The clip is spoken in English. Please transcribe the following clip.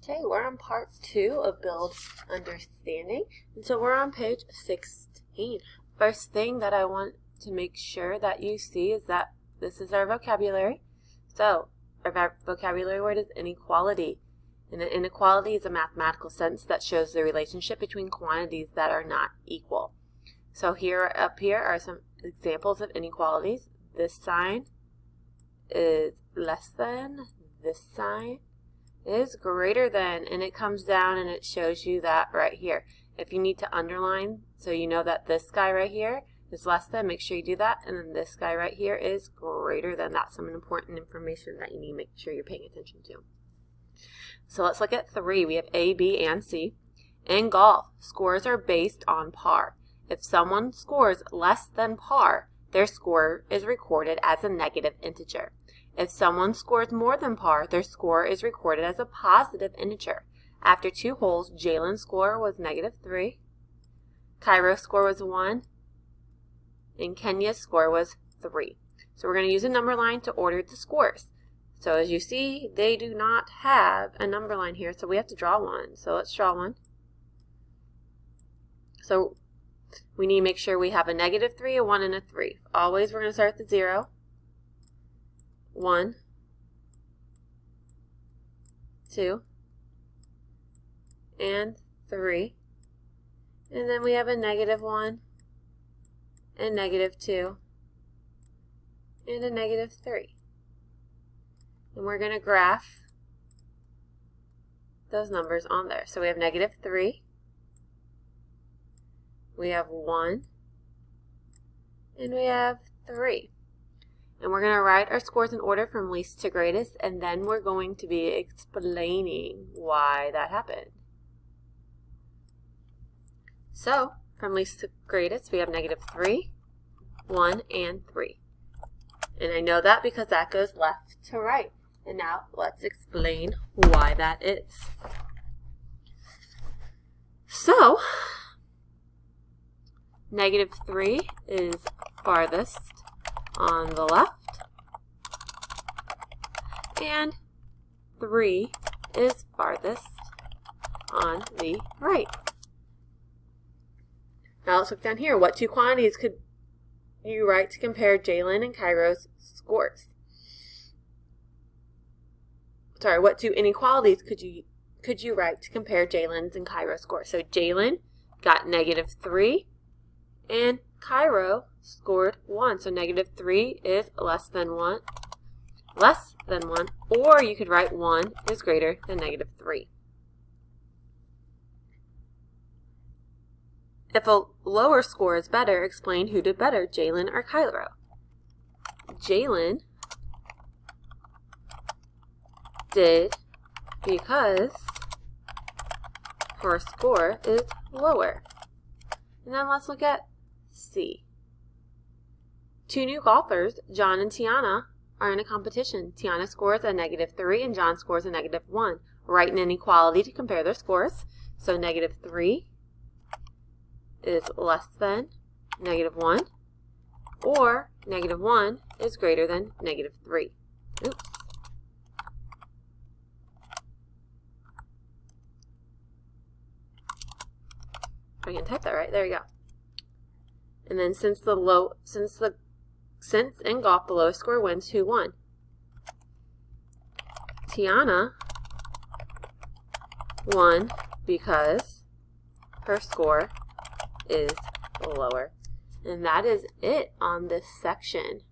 Okay, we're on part 2 of Build Understanding, and so we're on page 16. First thing that I want to make sure that you see is that this is our vocabulary. So, our vocabulary word is inequality. And an inequality is a mathematical sentence that shows the relationship between quantities that are not equal. So up here are some examples of inequalities. This sign is less than, this sign is greater than, and it comes down and it shows you that right here. If you need to underline so you know that this guy right here is less than, make sure you do that, and then this guy right here is greater than. That's some important information that you need to make sure you're paying attention to. So let's look at 3. We have A, B, and C. In golf, scores are based on par. If someone scores less than par, their score is recorded as a negative integer. If someone scores more than par, their score is recorded as a positive integer. After 2 holes, Jalen's score was -3, Cairo's score was 1, and Kenya's score was 3. So we're going to use a number line to order the scores. So as you see, they do not have a number line here, so we have to draw one. So let's draw one. So we need to make sure we have a -3, a 1, and a 3. Always we're going to start at the 0. 1, 2, and 3. And then we have a -1, and -2, and a -3. And we're going to graph those numbers on there. So we have -3, we have 1, and we have 3. And we're going to write our scores in order from least to greatest, and then we're going to be explaining why that happened. So, from least to greatest, we have -3, 1, and 3. And I know that because that goes left to right. And now let's explain why that is. So, -3 is farthest on the left, and 3 is farthest on the right. Now let's look down here. What 2 quantities could you write to compare Jalen and Cairo's scores? Sorry, what 2 inequalities could you write to compare Jalen's and Cairo's scores? So Jalen got -3, and Cairo scored 1. So -3 is less than 1, or you could write 1 is greater than -3. If a lower score is better, explain who did better, Jalen or Cairo. Jalen did because her score is lower. And then let's look at C. 2 new golfers, John and Tiana, are in a competition. Tiana scores a -3 and John scores a -1. Write an inequality to compare their scores. So -3 is less than -1, or -1 is greater than -3. Oops. I can type that right. There you go. And then since in golf the lowest score wins, who won? Tiana won because her score is lower. And that is it on this section.